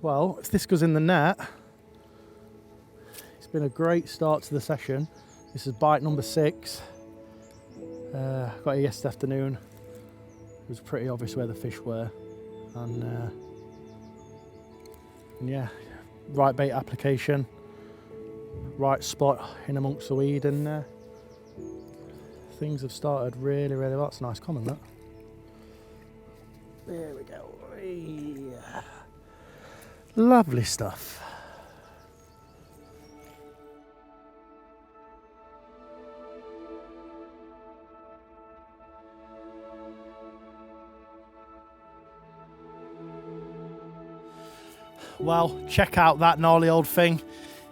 Well, if this goes in the net, it's been a great start to the session. This is bite number 6. Got here yesterday afternoon. It was pretty obvious where the fish were, and yeah, right bait application, right spot in amongst the weed, and things have started really well. That's a nice comment, that. There we go. Yeah. Lovely stuff. Well, check out that gnarly old thing.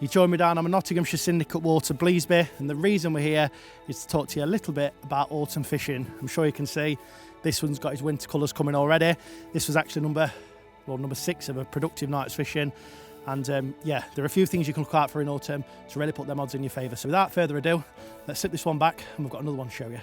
You join me down. I'm a Nottinghamshire Syndicate Water, Bleasby, and the reason we're here is to talk to you a little bit about autumn fishing. I'm sure you can see this one's got his winter colours coming already. This was actually number 6 of a productive night's fishing, and yeah, there are a few things you can look out for in autumn to really put them odds in your favour. So without further ado, let's sit this one back and we've got another one to show you.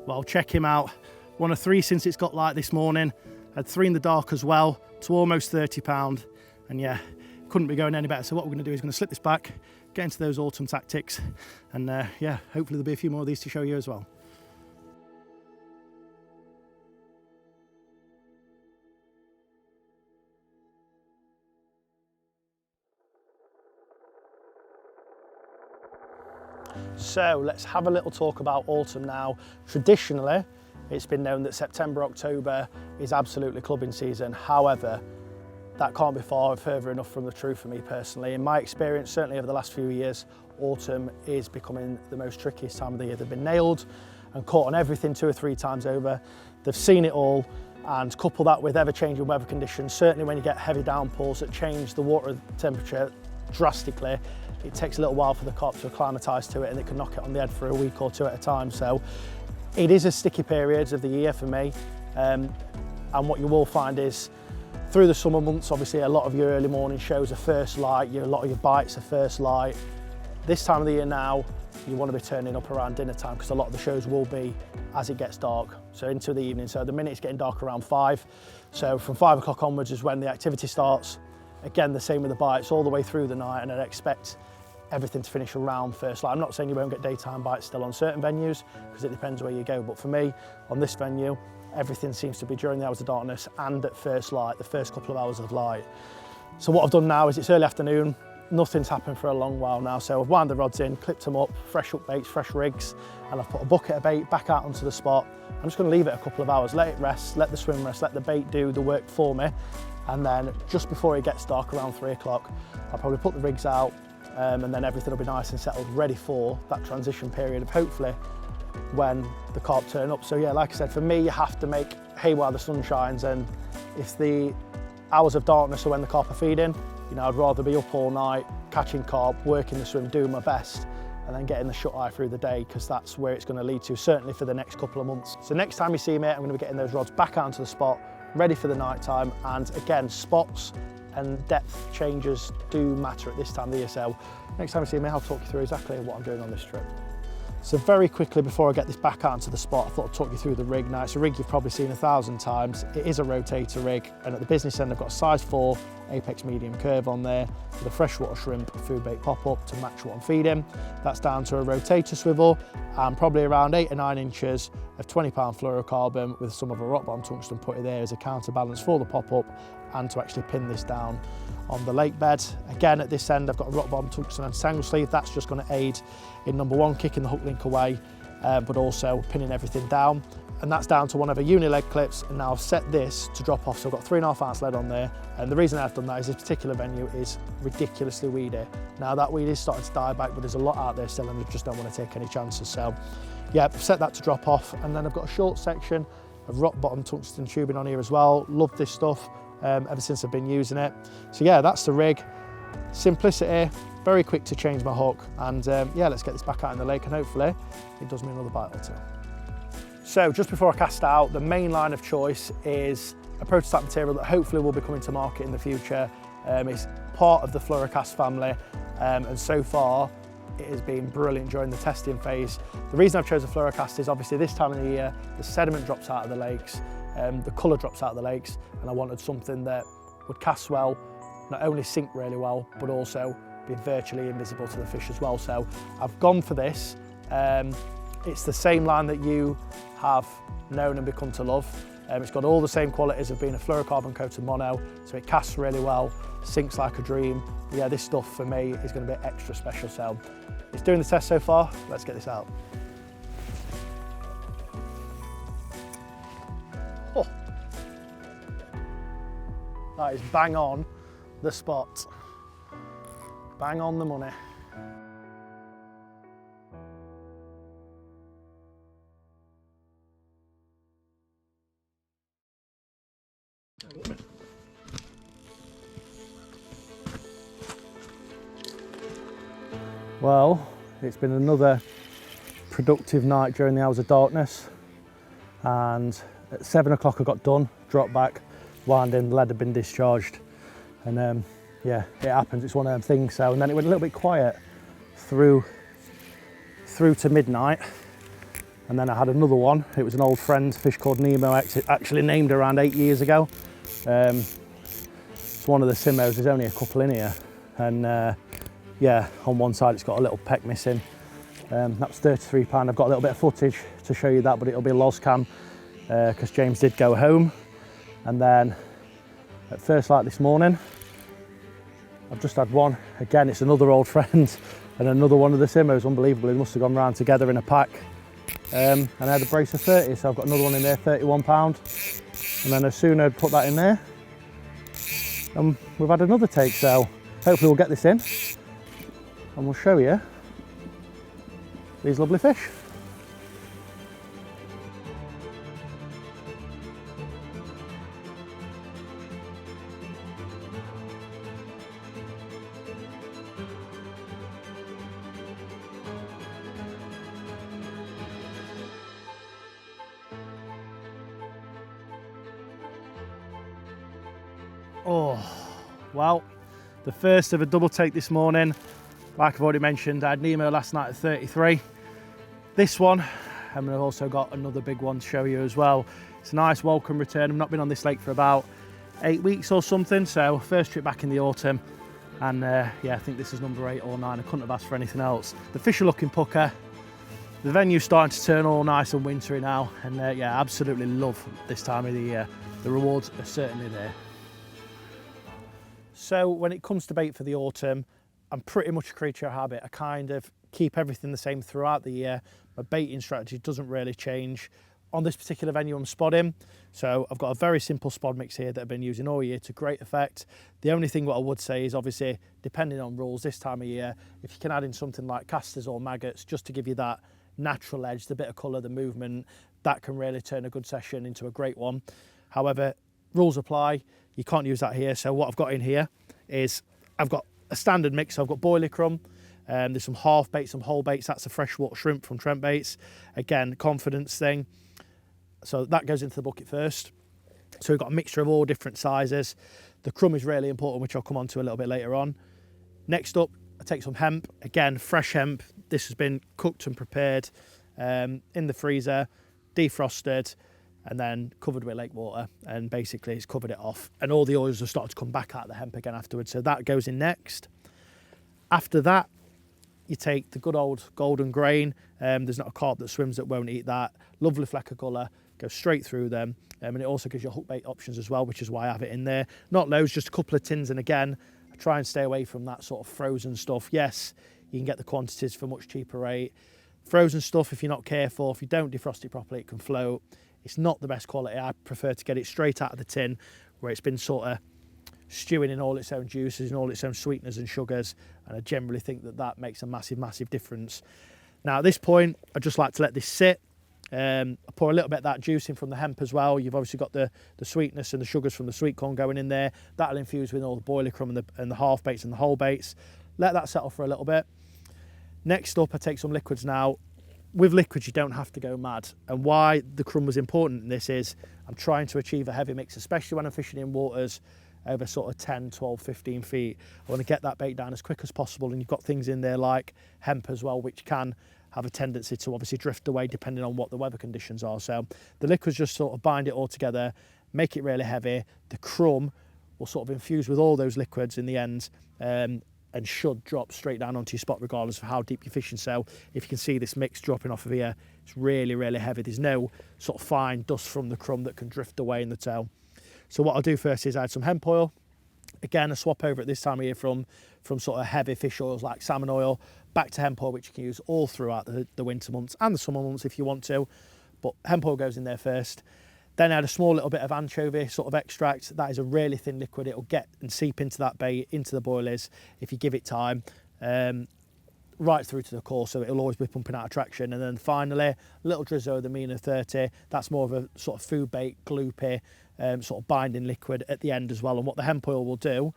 Well, check him out. One of 3 since it's got light this morning. Had 3 in the dark as well, to almost £30. And yeah, couldn't be going any better. So what we're going to do is going to slip this back, get into those autumn tactics, and yeah, hopefully there'll be a few more of these to show you as well. So let's have a little talk about autumn now. Traditionally, it's been known that September, October is absolutely clubbing season. However, that can't be further enough from the truth for me personally. In my experience, certainly over the last few years, autumn is becoming the most trickiest time of the year. They've been nailed and caught on everything 2 or 3 times over. They've seen it all, and couple that with ever-changing weather conditions. Certainly when you get heavy downpours that change the water temperature drastically, it takes a little while for the carp to acclimatise to it, and it can knock it on the head for a week or 2 at a time. So it is a sticky period of the year for me, and what you will find is through the summer months, obviously a lot of your early morning shows are first light, a lot of your bites are first light. This time of the year now, you want to be turning up around dinner time, because a lot of the shows will be as it gets dark, so into the evening. So the minute it's getting dark around 5, so from 5 o'clock onwards is when the activity starts. Again, the same with the bites all the way through the night, and I'd expect everything to finish around first light. I'm not saying you won't get daytime bites still on certain venues, because it depends where you go, but for me, on this venue, everything seems to be during the hours of darkness and at first light, the first couple of hours of light. So what I've done now is, it's early afternoon, nothing's happened for a long while now, so I've wound the rods in, clipped them up, fresh up baits, fresh rigs, and I've put a bucket of bait back out onto the spot. I'm just going to leave it a couple of hours, let it rest, let the swim rest, let the bait do the work for me, and then just before it gets dark, around 3 o'clock, I'll probably put the rigs out, and then everything will be nice and settled, ready for that transition period of hopefully when the carp turn up. So yeah, like I said, for me, you have to make hay while the sun shines, and if the hours of darkness are when the carp are feeding, you know, I'd rather be up all night, catching carp, working the swim, doing my best, and then getting the shut eye through the day, because that's where it's going to lead to, certainly for the next couple of months. So next time you see me, I'm going to be getting those rods back out into the spot, ready for the night time, and again, spots and depth changes do matter at this time of the year. So next time you see me, I'll talk you through exactly what I'm doing on this trip. So very quickly, before I get this back out into the spot, I thought I'd talk you through the rig. Now, it's a rig you've probably seen 1,000 times. It is a rotator rig, and at the business end, I've got a size 4 Apex medium curve on there with a freshwater shrimp food bait pop-up to match what I'm feeding. That's down to a rotator swivel and probably around 8 or 9 inches of 20-pound fluorocarbon with some of a rock bottom tungsten putty there as a counterbalance for the pop-up, and to actually pin this down on the lake bed. Again, at this end, I've got a rock bottom tungsten and tangle sleeve. That's just going to aid in number 1, kicking the hook link away, but also pinning everything down. And that's down to one of the uni leg clips. And now I've set this to drop off. So I've got 3.5 ounce lead on there. And the reason I've done that is this particular venue is ridiculously weedy. Now that weed is starting to die back, but there's a lot out there still, and I just don't want to take any chances. So yeah, I've set that to drop off. And then I've got a short section of rock bottom tungsten tubing on here as well. Love this stuff ever since I've been using it. So yeah, that's the rig. Simplicity, very quick to change my hook, and yeah, let's get this back out in the lake, and hopefully it does me another bite or 2. So just before I cast out, the main line of choice is a prototype material that hopefully will be coming to market in the future. It's part of the fluorocast family, and so far it has been brilliant during the testing phase. The reason I've chosen fluorocast is obviously this time of the year the sediment drops out of the lakes, the colour drops out of the lakes, and I wanted something that would cast well, not only sink really well, but also be virtually invisible to the fish as well. So I've gone for this. It's the same line that you have known and become to love. It's got all the same qualities of being a fluorocarbon coated mono, so it casts really well, sinks like a dream. But yeah, this stuff for me is going to be extra special. So it's doing the test so far. Let's get this out. Oh, that is bang on the spot. Bang on the money. Well, it's been another productive night during the hours of darkness, and at 7 o'clock I got done, dropped back, wound in, the lead had been discharged, and yeah, it happens, it's one of them things. So, and then it went a little bit quiet through to midnight, and then I had another one. It was an old friend, fish called Nemo, actually named around 8 years ago. It's one of the Simmos, there's only a couple in here, and yeah, on one side it's got a little peck missing. That was £33. I've got a little bit of footage to show you that, but it'll be Loz cam, because James did go home. And then at first light this morning, I've just had one. Again, it's another old friend and another one of the Simmos. Unbelievably, they must have gone round together in a pack. And I had a brace of 30, so I've got another one in there, £31. And then as soon as I put that in there, we've had another take, so hopefully we'll get this in and we'll show you these lovely fish. Oh, well, the first of a double take this morning. Like I've already mentioned, I had Nemo last night at 33. This one, and I've also got another big one to show you as well. It's a nice welcome return. I've not been on this lake for about 8 weeks or something, so first trip back in the autumn. And yeah, I think this is number 8 or 9. I couldn't have asked for anything else. The fish are looking pucker. The venue's starting to turn all nice and wintry now. And yeah, absolutely love this time of the year. The rewards are certainly there. So when it comes to bait for the autumn, I'm pretty much a creature of habit. I kind of keep everything the same throughout the year. My baiting strategy doesn't really change. On this particular venue I'm spodding, so I've got a very simple spod mix here that I've been using all year to great effect. The only thing what I would say is obviously, depending on rules this time of year, if you can add in something like casters or maggots just to give you that natural edge, the bit of colour, the movement, that can really turn a good session into a great one. However, rules apply, you can't use that here. So what I've got in here is I've got a standard mix. So I've got boilie crumb, there's some half baits, some whole baits. That's a freshwater shrimp from Trent Baits. Again, confidence thing. So that goes into the bucket first. So we've got a mixture of all different sizes. The crumb is really important, which I'll come on to a little bit later on. Next up, I take some hemp. Again, fresh hemp. This has been cooked and prepared in the freezer, defrosted, and then covered with lake water, and basically it's covered it off, and all the oils are starting to come back out of the hemp again afterwards, so that goes in next. After that, you take the good old golden grain. There's not a carp that swims that won't eat that. Lovely fleck of colour, goes straight through them, and it also gives you hook bait options as well, which is why I have it in there. Not loads, just a couple of tins, and again, I try and stay away from that sort of frozen stuff. Yes, you can get the quantities for a much cheaper rate. Frozen stuff, if you're not careful, if you don't defrost it properly, it can float. It's not the best quality. I prefer to get it straight out of the tin where it's been sort of stewing in all its own juices and all its own sweeteners and sugars, and I generally think that that makes a massive, massive difference. Now at this point, I just like to let this sit. I pour a little bit of that juice in from the hemp as well. You've obviously got the sweetness and the sugars from the sweet corn going in there. That'll infuse with all the boilie crumb and the half baits and the whole baits. Let that settle for a little bit. Next up, I take some liquids now. With liquids, you don't have to go mad. And why the crumb was important in this is I'm trying to achieve a heavy mix, especially when I'm fishing in waters over sort of 10, 12, 15 feet. I want to get that bait down as quick as possible, and you've got things in there like hemp as well, which can have a tendency to obviously drift away depending on what the weather conditions are. So the liquids just sort of bind it all together, make it really heavy. The crumb will sort of infuse with all those liquids in the end, and should drop straight down onto your spot regardless of how deep you're fishing. So if you can see this mix dropping off of here, it's really, really heavy. There's no sort of fine dust from the crumb that can drift away in the tail. So what I'll do first is add some hemp oil. Again, a swap over at this time of year from sort of heavy fish oils like salmon oil back to hemp oil, which you can use all throughout the winter months and the summer months if you want to. But hemp oil goes in there first. Then add a small little bit of anchovy sort of extract. That is a really thin liquid. It'll get and seep into that bait, into the boilies if you give it time, right through to the core, so it'll always be pumping out attraction. And then finally, a little drizzle of the Mina 30. That's more of a sort of food bait, gloopy, sort of binding liquid at the end as well. And what the hemp oil will do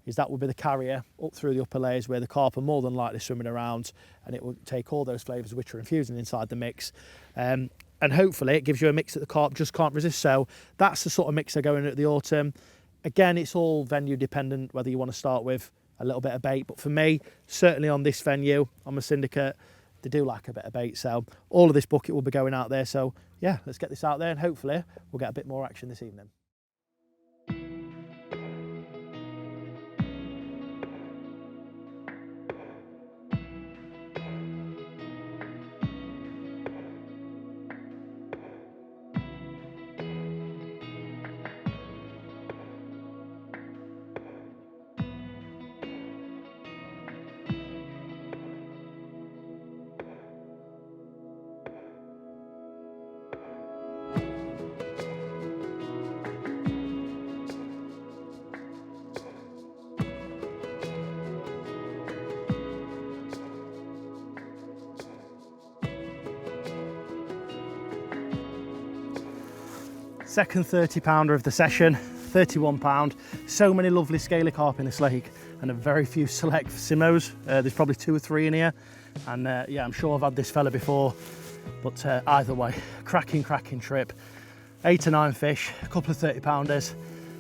is that will be the carrier up through the upper layers where the carp are more than likely swimming around, and it will take all those flavours which are infusing inside the mix. And hopefully it gives you a mix that the carp just can't resist. So that's the sort of mix they're going at the autumn. Again, it's all venue dependent, whether you want to start with a little bit of bait. But for me, certainly on this venue, on my Syndicate, they do like a bit of bait. So all of this bucket will be going out there. So yeah, let's get this out there and hopefully we'll get a bit more action this evening. Second 30 pounder of the session, 31 pound. So many lovely scaly carp in this lake and a very few select simmos. There's probably 2 or 3 in here. And yeah, I'm sure I've had this fella before, but either way, cracking trip. 8 to 9 fish, a couple of 30 pounders.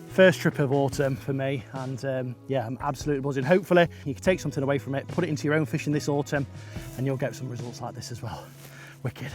First trip of autumn for me, and yeah, I'm absolutely buzzing. Hopefully you can take something away from it, put it into your own fishing this autumn, and you'll get some results like this as well. Wicked.